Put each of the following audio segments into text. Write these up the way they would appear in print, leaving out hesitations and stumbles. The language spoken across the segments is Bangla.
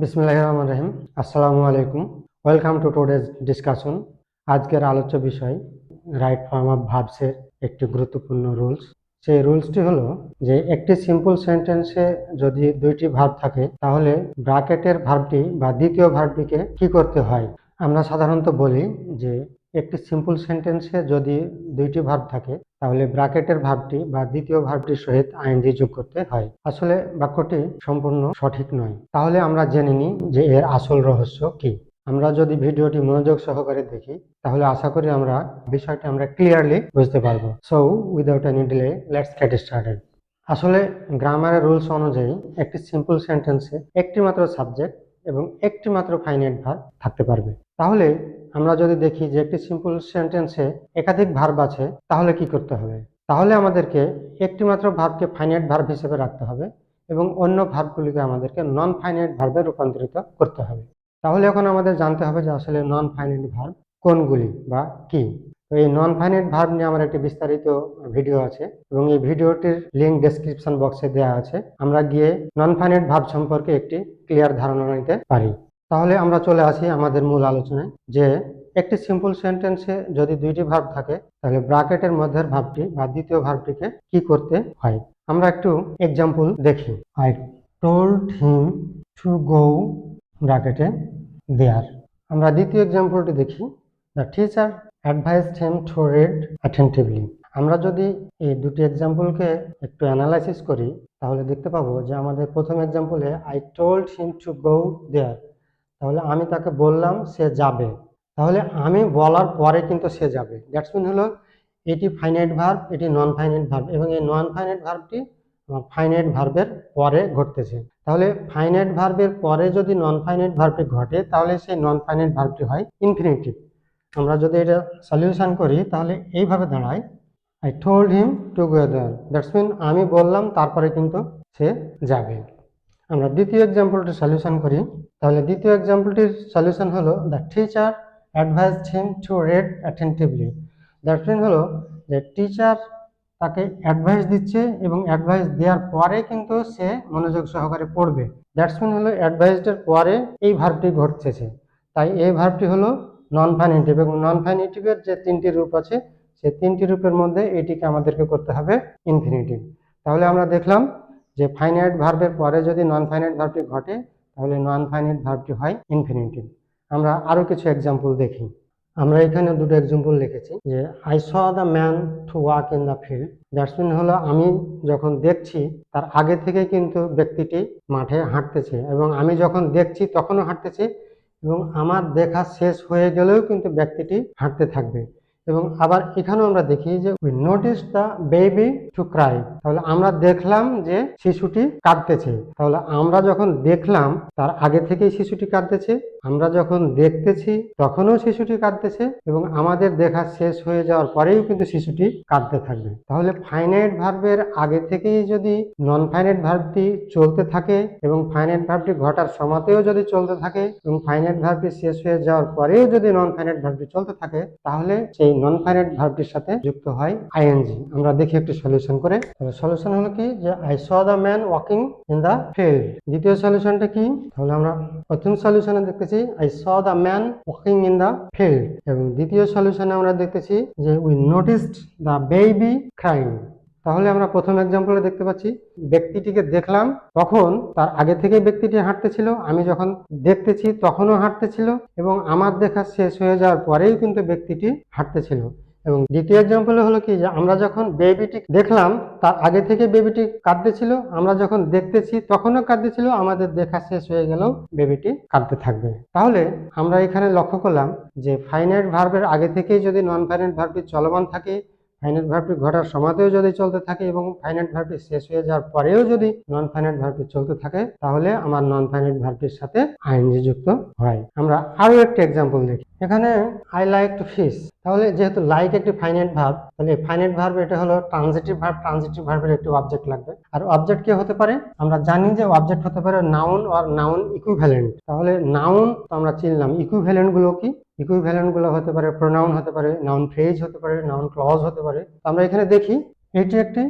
বিসমিল্লাহির রহমানির রহিম। আসসালামু আলাইকুম। Welcome to today's discussion. আজকের আলোচ্য বিষয় রাইট ফর্ম অফ ভার্বসের একটি গুরুত্বপূর্ণ রুলস। সেই রুলসটি হলো যে একটি সিম্পল সেন্টেন্সে যদি দুইটি ভার্ব থাকে তাহলে ব্র্যাকেটের ভার্বটি বা দ্বিতীয় ভার্বটিকে কি করতে হয়। আমরা সাধারণত বলি যে একটি সিম্পল সেন্টেন্সে যদি দুইটি ভার্ব থাকে তাহলে ব্র্যাকেটের ভার্বটি বা দ্বিতীয় ভার্বটির সহিত আইএনজি যোগ করতে হয়। আসলে বাক্যটি সম্পূর্ণ সঠিক নয়। তাহলে আমরা জেনে নিই যে এর আসল রহস্য কি। আমরা যদি ভিডিওটি মনোযোগ সহকারে দেখি তাহলে আশা করি বিষয়টি আমরা ক্লিয়ারলি বুঝতে পারবো। So without any delay let's get started. আসলে গ্রামারের রুলস অনুযায়ী একটি সিম্পল সেন্টেন্সে একটি মাত্র সাবজেক্ট এবং একটি মাত্র ফাইনাইট ভার্ব থাকতে পারবে। তাহলে আমরা যদি দেখি যে একটি সিম্পল সেন্টেন্সে একাধিক ভার্ব আছে তাহলে কি করতে হবে। তাহলে আমাদেরকে একটি মাত্র ভার্বকে ফাইনাইট ভার্ব হিসেবে রাখতে হবে এবং অন্য ভার্বগুলিকে আমাদেরকে নন ফাইনাইট ভার্বে রূপান্তরিত করতে হবে। তাহলে এখন আমাদের জানতে হবে যে আসলে নন ফাইনাইট ভার্ব কোনগুলি বা কি। তো এই নন ফাইনাইট ভার্ব নিয়ে আমার একটি বিস্তারিত ভিডিও আছে এবং এই ভিডিওটির লিঙ্ক ডেসক্রিপশন বক্সে দেওয়া আছে। আমরা গিয়ে নন ফাইনাইট ভার্ব সম্পর্কে একটি ক্লিয়ার ধারণা নিতে পারি। তাহলে আমরা চলে আসি আমাদের মূল আলোচনায় যে একটি সিম্পল সেন্টেন্সে যদি দুইটি ভার্ব থাকে তাহলে ব্র্যাকেটের মধ্যের ভার্বটি বা দ্বিতীয় ভার্বটিকে কি করতে হয়। আমরা একটু এক্সাম্পল দেখি। I told him to go ব্র্যাকেটে দেয়ার। আমরা দ্বিতীয় এক্সাম্পলটি দেখি। The teacher advised him to read attentively. আমরা যদি এই দুটি এক্সাম্পলকে একটু অ্যানালাইসিস করি তাহলে দেখতে পাবো যে আমাদের প্রথম এক্সাম্পলে I told him to go there, তাহলে আমি তাকে বললাম সে যাবে। তাহলে আমি বলার পরে কিন্তু সে যাবে। দ্যাটস মিন হলো এটি ফাইনাইট ভার্ব, এটি নন ফাইনাইট ভার্ব এবং এই নন ফাইনাইট ভার্বটি ফাইনাইট ভার্বের পরে ঘটতেছে। তাহলে ফাইনাইট ভার্বের পরে যদি নন ফাইনাইট ভার্বটি ঘটে তাহলে সেই নন ফাইনাইট ভার্বটি হয় ইনফিনিটিভ। আমরা যদি এটা সলিউশন করি তাহলে এইভাবে দাঁড়ায় I told him to go there, that's mean আমি বললাম তারপরে কিন্তু সে যাবে। আমরা দ্বিতীয় এক্সাম্পলটি সলিউশন করি। তাহলে দ্বিতীয় এক্সাম্পলটির সলিউশন হলো the teacher advised him to read attentively. That mean হলো যে টিচার তাকে অ্যাডভাইস দিচ্ছে এবং অ্যাডভাইস দেওয়ার পরে কিন্তু সে মনোযোগ সহকারে পড়বে। দ্যাটস মিন হলো অ্যাডভাইসডের পরে এই ভার্বটি ঘটতেছে, তাই এই ভার্বটি হলো নন ফাইনিটিভ এবং নন ফাইনিটিভের যে তিনটি রূপ আছে সেই তিনটি রূপের মধ্যে এটিকে আমাদেরকে করতে হবে ইনফিনিটিভ। তাহলে আমরা দেখলাম যে ফাইনাইট ভার্বের পরে যদি নন ফাইনাইট ভার্বটি ঘটে তাহলে নন ফাইনাইট ভার্বটি হয় ইনফিনিটিভ। আমরা আরো কিছু এক্সাম্পল দেখি। আমরা এখানে দুটো এক্সাম্পল লিখেছি যে I saw the man to walk in the field. That's mean হলো আমি যখন দেখছি তার আগে থেকে কিন্তু ব্যক্তিটি মাঠে হাঁটতেছে এবং আমি যখন দেখছি তখনও হাঁটতেছে এবং আমার দেখা শেষ হয়ে গেলেও কিন্তু ব্যক্তিটি হাঁটতে থাকবে। এবং আবার এখানেও আমরা দেখি যে we notice the baby to cry. তাহলে আমরা দেখলাম যে শিশুটি কাঁদতেছে। তাহলে আমরা যখন দেখলাম তার আগে থেকেই শিশুটি কাঁদতেছে, আমরা যখন দেখতেছি তখনও শিশুটি কাঁদতেছে এবং আমাদের দেখা শেষ হয়ে যাওয়ার পরেও কিন্তু শিশুটি কাঁদতে থাকবে। তাহলে ফাইনাইট ভার্বের আগে থেকেই যদি নন ফাইনাইট ভার্বটি চলতে থাকে এবং ফাইনাইট ভার্বটি ঘটার সময়তেও যদি চলতে থাকে এবং ফাইনাইট ভার্বটি শেষ হয়ে যাওয়ার পরেও যদি নন ফাইনাইট ভার্বটি চলতে থাকে তাহলে সেই নন ফাইনাইট ভার্বটির সাথে যুক্ত হয় আইএনজি। আমরা দেখি একটু সলিউশন করে। তাহলে সলিউশন হলো কি যে I saw the man walking in the field. দ্বিতীয় সলিউশনটা কি, তাহলে আমরা প্রথম সলিউশনে দেখতেছি I saw the man walking in the field এবং দ্বিতীয় সলিউশনে আমরা দেখতেছি যে we noticed the baby crying. তাহলে আমরা প্রথম এক্সাম্পলে দেখতে পাচ্ছি ব্যক্তিটিকে দেখলাম তখন তার আগে থেকে ব্যক্তিটি হাঁটতেছিল, আমি যখন দেখতেছি তখনও হাঁটতেছিল এবং আমার দেখা শেষ হয়ে যাওয়ার পরেই কিন্তু ব্যক্তিটি হাঁটতেছিল। এবং দ্বিতীয় এক্সাম্পলে হলো কি যে আমরা যখন বেবিটি দেখলাম তার আগে থেকে বেবিটি কাঁদতেছিল, আমরা যখন দেখতেছি তখনও কাঁদতেছিল, আমাদের দেখা শেষ হয়ে গেলেও বেবিটি কাঁদতে থাকবে। তাহলে আমরা এখানে লক্ষ্য করলাম যে ফাইনাইট ভার্বের আগে থেকেই যদি নন ফাইনাইট ভার্বটি চলমান থাকে, ফাইনাইট ভার্বটি ঘটার সময়তেও যদি চলতে থাকে এবং ফাইনাইট ভার্বটি শেষ হয়ে যাওয়ার পরেও যদি নন ফাইনাইট ভার্বটি চলতে থাকে তাহলে আমার নন ফাইনাইট ভার্বটির সাথে আইএনজি যুক্ত হয়। আমরা আরো একটা এক্সাম্পল দেখি। এখানে আই লাইক টু ফিশ। তাহলে যেহেতু লাইক একটি ফাইনাইট ভার্ব, তাহলে ফাইনাইট ভার্ব এটা হলো ট্রানজিটিভ ভার্ব, ট্রানজিটিভ ভার্বের একটি অবজেক্ট লাগবে। আর অবজেক্ট কি হতে পারে, আমরা জানি যে অবজেক্ট হতে পারে নাউন আর নাউন ইকুইভ্যালেন্ট। তাহলে নাউন তো আমরা চিনলাম, ইকুইভ্যালেন্ট গুলো কি, ইকুইভ্যালেন্ট গুলো হতে পারে প্রোনাউন, হতে পারে নাউন ফ্রেজ, হতে পারে নাউন ক্লজ, হতে পারে। আমরা এখানে দেখি এটি একটি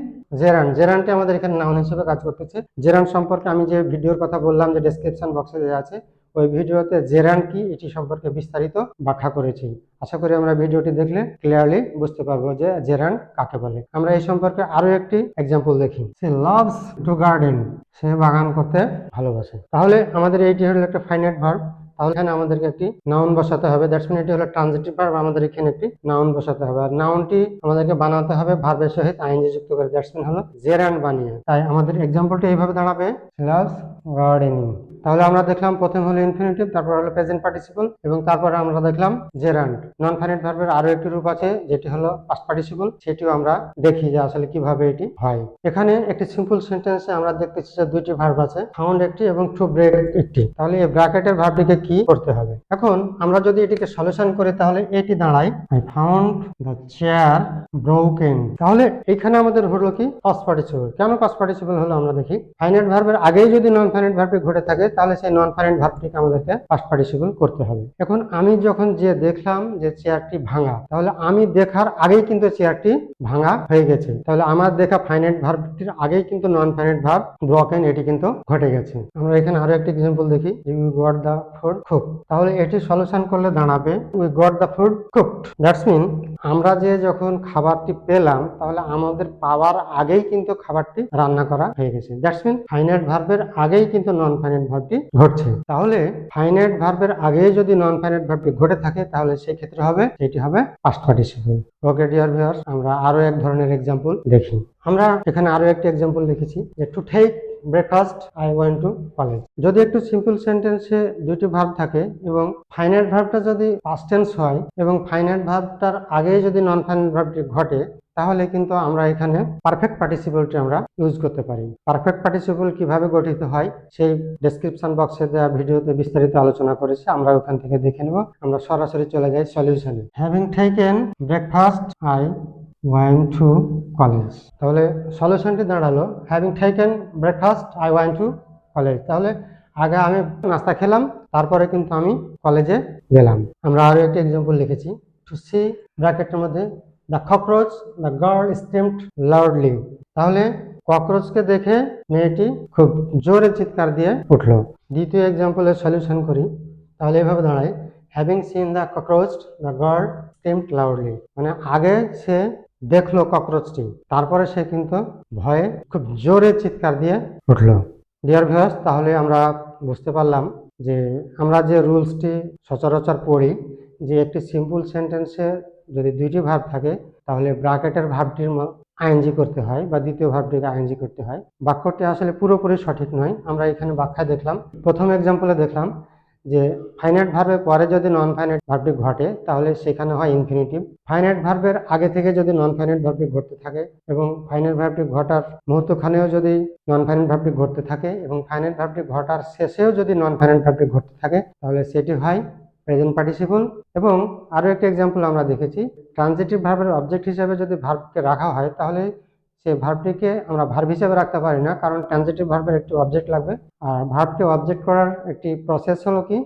জেরান্ডটি আমাদের এখানে নাউন হিসেবে কাজ করতেছে। জেরান্ড সম্পর্কে আমি যে ভিডিওর কথা বললাম, যে ডেসক্রিপশন বক্সে দেওয়া আছে, ওই ভিডিওতে জেরান্ড কি এটি সম্পর্কে বিস্তারিত ব্যাখ্যা করেছি। আশা করি আমরা ভিডিওটি দেখলে ক্লিয়ারলি বুঝতে পারবো যে জেরান্ড কাকে বলে। আমরা এই সম্পর্কে আরো একটি এক্সাম্পল দেখি। সে লাভস টু গার্ডেন, সে বাগান করতে ভালোবাসে। তাহলে আমাদের এইটি হলো একটা ফাইনাইট ভার্ব। তাহলে এখানে আমাদেরকে একটি নাউন বসাতে হবে। দ্যাটস মিন এটি হলো ট্রানজিটিভ ভার্ব, আমাদের এখানে একটি নাউন বসাতে হবে। আর নাউনটি আমাদেরকে বানাতে হবে ভার্বের সহিত আইএনজি যুক্ত করে। দ্যাটস মিন হলো জেরান্ড বানিয়ে। তাই আমাদের এক্সাম্পলটি এইভাবে দাঁড়াবে, লাভস গার্ডেনিং। তাহলে আমরা দেখলাম প্রথম হলো ইনফিনিটিভ, তারপর হলো প্রেজেন্ট পার্টিসিপল, এবং তারপরে আমরা দেখলাম জেরান্ড। নন ফাইনাইট ভার্বের আরো একটি রূপ আছে যেটি হলো পাস্ট পার্টিসিপল, সেটিও আমরা দেখি যে আসলে কিভাবে এটি হয়। এখানে একটি সিম্পল সেন্টেন্সে আমরা দেখতেছি যে দুইটি ভার্ব আছে, ফাউন্ড একটি এবং টু ব্রেক একটি। তাহলে এই ব্র্যাকেটের ভার্বটিকে কি করতে হবে? এখন আমরা যদি এটিকে সলিউশন করি তাহলে এটি দাঁড়ায়, I found the chair broken. তাহলে এখানে আমাদের হলো কি পাস্ট পার্টিসিপল। কেন পাস্ট পার্টিসিপল হলো আমরা দেখি। ফাইনাইট ভার্বের আগেই যদি নন ফাইনাইট ভার্বটি ঘটে থাকে তাহলে সেই নন ফাইনাইট ভার্বটিকে আমাদেরকে পাস্ট পার্টিসিপল করতে হবে। এখন আমি যখন যে দেখলাম যে চেয়ারটি ভাঙা, তাহলে আমি দেখার আগেই কিন্তু চেয়ারটি ভাঙা হয়ে গেছে। তাহলে আমার দেখা ফাইনাইট ভার্বটির আগেই কিন্তু নন ফাইনাইট ভার্ব ব্রোকেন এটি কিন্তু ঘটে গেছে। আমরা এখানে আরো একটি এক্সাম্পল দেখি, we got the food cooked. তাহলে এটি সলিউশন করলে দাঁড়াবে, we got the food cooked. That's mean আমরা যে যখন খাবারটি পেলাম, তাহলে আমাদের পাওয়ার আগেই কিন্তু খাবারটি রান্না করা হয়ে গেছে। দ্যাটস মিন ফাইনাইট ভার্বের আগেই কিন্তু নন ফাইনাইট ভার্বটি ঘটছে। তাহলে ফাইনাইট ভার্বের আগেই যদি নন ফাইনাইট ভার্বটি ঘটে থাকে তাহলে সেই ক্ষেত্রে হবে, এটি হবে past participle. Okay dear viewers, আমরা আরো এক ধরনের এক্সাম্পল দেখি। আমরা এখানে আরো একটি এক্সাম্পল লিখেছি যে to take breakfast I went to college. যদি একটু সিম্পল সেন্টেন্সে দুটি ভার্ব থাকে এবং ফাইনাইট ভার্বটা যদি পাস্ট টেন্স হয় এবং ফাইনাইট ভার্বটার আগেই যদি নন ফাইনাইট ভার্বটি ঘটে, তাহলে কিন্তু আমরা এখানে পারফেক্ট পার্টিসিপলটি আমরা ইউজ করতে পারি। পারফেক্ট পার্টিসিপল কিভাবে গঠিত হয় সেই ডেসক্রিপশন বক্সে দেওয়া ভিডিওতে বিস্তারিত আলোচনা করেছি, আমরা ওখান থেকে দেখে নেব। আমরা সরাসরি চলে যাই সলিউশনে। Having taken breakfast I went to college. তাহলে সলিউশনটি দাঁড়ালো, having taken breakfast I went to college. তাহলে আগে আমি নাস্তা খেলাম, তারপরে কিন্তু আমি কলেজে গেলাম। আমরা আরো একটি এক্সাম্পল লিখেছি, টু সি ব্র্যাকেটের মধ্যে the cockroach the girl screamed loudly. তাহলে ককরোচকে দেখে মেয়েটি খুব জোরে চিৎকার দিয়ে উঠলো। দ্বিতীয় এক্সাম্পলের সলিউশন করি, তাহলে এভাবে দাঁড়ায়, having seen the cockroach the girl screamed loudly. মানে আগে সে দেখলো ককরোচটি, তারপরে সে কিন্তু ভয়ে খুব জোরে চিৎকার দিয়ে উঠলো। ডিয়ার ভিউয়ার্স, তাহলে আমরা বুঝতে পারলাম যে আমরা যে রুলসটি সচরাচর পড়ি, যে একটি সিম্পল সেন্টেন্সে যদি দুইটি ভার্ব থাকে তাহলে ব্র্যাকেটের ভার্বটির আইএনজি করতে হয় বা দ্বিতীয় ভার্বটিকে আইএনজি করতে হয়। বাক্যটি আসলে পুরোপুরি সঠিক নয়। আমরা এখানে ব্যাখ্যা দেখলাম, প্রথম এক্সাম্পলে দেখলাম যে ফাইনাইট ভার্বের পরে যদি নন ফাইনাইট ভার্বটি ঘটে তাহলে সেখানে হয় ইনফিনিটিভ। ফাইনাইট ভার্বের আগে থেকে যদি নন ফাইনাইট ভার্বটি ঘটতে থাকে এবং ফাইনাইট ভার্বটি ঘটার মুহূর্তখানেও যদি নন ফাইনাইট ভার্বটি ঘটতে থাকে এবং ফাইনাইট ভার্বটি ঘটার শেষেও যদি নন ফাইনাইট ভার্বটি ঘটতে থাকে তাহলে সেটি হয় প্রেজেন্ট পার্টিসিপল। এবং আরো একটি এক্সাম্পল আমরা দেখেছি, ট্রানজিটিভ ভার্বের অবজেক্ট হিসেবে যদি ভার্বকে রাখা হয় তাহলে সেই ভার্বটিকে আমরা ভার্ব হিসেবে রাখতে পারি না, কারণ ট্রানজিটিভ ভার্বের একটি অবজেক্ট লাগবে। আর ভার্বকে অবজেক্ট করার একটি প্রসেস হলো কি,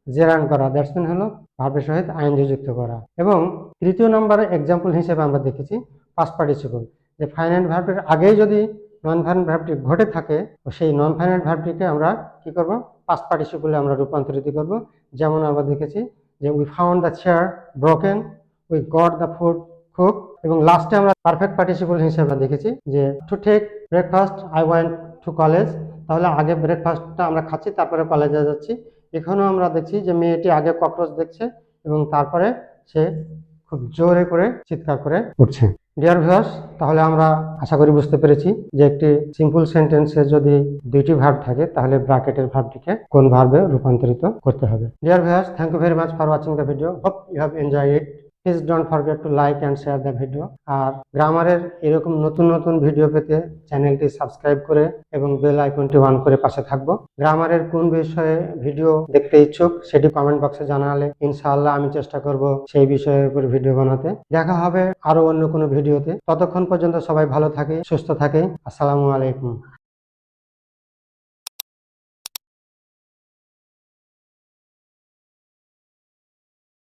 জেরান্ড করা। দ্যাটস মিন হলো ভার্বের সহিত আইএনজি যুক্ত করা। এবং তৃতীয় নম্বরে এক্সাম্পল হিসেবে আমরা দেখেছি পাস্ট পার্টিসিপল, যে ফাইনাইট ভার্বের আগেই যদি নন ফাইনাইট ভার্বটি ঘটে থাকে সেই নন ফাইনাইট ভার্বটিকে আমরা কি করব, পাস্ট পার্টিসিপলে আমরা রূপান্তরিত করব। যেমন আমরা দেখেছি যে we found the chair broken, we got the food cook. এবং লাস্টে আমরা পারফেক্ট পার্টিসিপল হিসেবে দেখেছি যে to take breakfast I went to college. তাহলে আগে ব্রেকফাস্টটা আমরা খাচ্ছি, তারপরে কলেজে যাচ্ছি। এখানেও আমরা দেখছি যে মেয়েটি আগে ককরোচ দেখছে এবং তারপরে সে খুব জোরে করে চিৎকার করে উঠছে। ডিয়ার ভিউয়ার্স, তাহলে আমরা আশা করি বুঝতে পেরেছি যে একটি সিম্পল সেন্টেন্সে যদি দুইটি ভার্ব থাকে তাহলে ব্র্যাকেটের ভার্বটিকে কোন ভার্বে রূপান্তরিত করতে হবে। Dear viewers, thank you very much for watching the video. Hope you have enjoyed it. Please don't forget to like and share the video. আর গ্রামারের এরকম নতুন নতুন ভিডিও পেতে চ্যানেলটি সাবস্ক্রাইব করে এবং বেল আইকনটি অন করে পাশে থাকবো। গ্রামারের কোন বিষয়ে ভিডিও দেখতে ইচ্ছুক সেটি কমেন্ট বক্সে জানালে ইনশাআল্লাহ আমি চেষ্টা করব সেই বিষয়ের উপর ভিডিও বানাতে। দেখা হবে আরো অন্য কোনো ভিডিওতে। ততক্ষণ পর্যন্ত সবাই ভালো থাকে, সুস্থ থাকে। আসসালামু আলাইকুম।